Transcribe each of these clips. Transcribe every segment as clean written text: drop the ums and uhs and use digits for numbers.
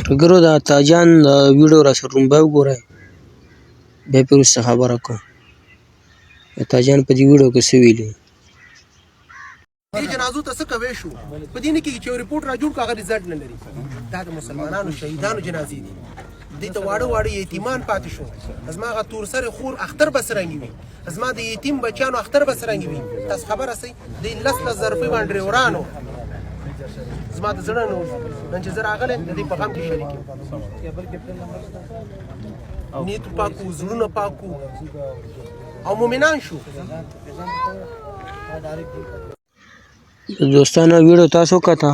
ملګرو د تاجان د ویډیو را سره لومبی وګورئ، بیا پرې وروسته خبره کوم. د تاجان په دې ویډیو کې څه ویلي. دې جنازو ته څه کوی شو؟ په دې نه کېږي چې یو رپورټ را جوړ کړو هغه رزلټ نه لري. دا د مسلمانانو شهیدانو جنازې دي. دې ته واړه واړه یتیمان پاتې شو. زما هغه تور سرې خور اختر به څرنګه وي؟ زما د یتیم بچیانو اختر به څرنګه وي؟ تاسو خبره سئ د 10 ظرفۍ باندې ډریورانو زما د زړه نن چې زه راغلی د دې په غم کې شریک یم. نیت پاکو، زړونه پاکو او مؤمنان شو. دوستانو ویډیو تاسو کته،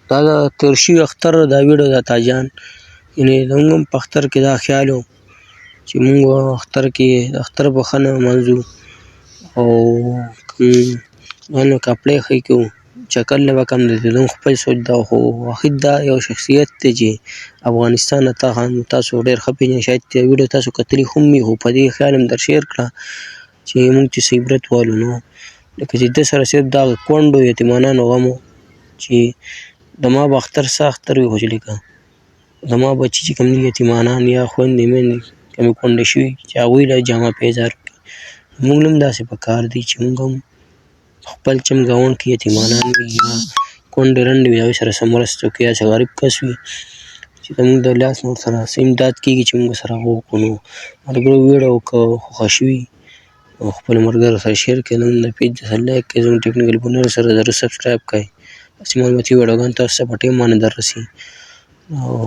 دا د تیر شوي اختر دا ویډیو د تاجان، یعنې زموږ هم په اختر کې دا خیال و چې موږ اختر کې د اختر بخښنه لمانځو او نو کپړې ښې کوو، چکر نه به کم دی. زموږ خپل سوچ دا خو واحد دا یو شخصیت دی چې افغانستان نه تاسو ډېر ښه پېژنئ. شاید ویډیو تاسو کتلي هم وي، خو په دې خیال هم در شیر کړه چې موږ چې څه عبرت والو. نو لکه چې ده سره صرف دا کونډو یتیمانانو غم و چې زما به اختر څه اختر وي، خو چې لکه زما بچي چې کوم دي یتیمانان یا خویندې میندې کومې کونډې شوي چې هغوی له جامه پیزار کړي. موږ نه هم داسې په کار دی چې موږ هم خپل چمګاونډ کې یتیمانان وي یا کونډې رنډې وي، د هغوی سره څه مرسته وکړي، یا څه غریب کس وي چې زموږ د لاس نه ورسره څه امداد کېږي چې موږ سره هغه وکړو. نو ملګرو ویډیو که خوښه شوي او خپلو ملګرو سره شیر کړئ، زموږ د پیج سره لایک کړئ، زموږ ټکنیکل بونر سره ضرور سبسکرایب کړئ. داسې معلوماتي ویډیوګانې تاسو ته په ټایم باندې در رسي. او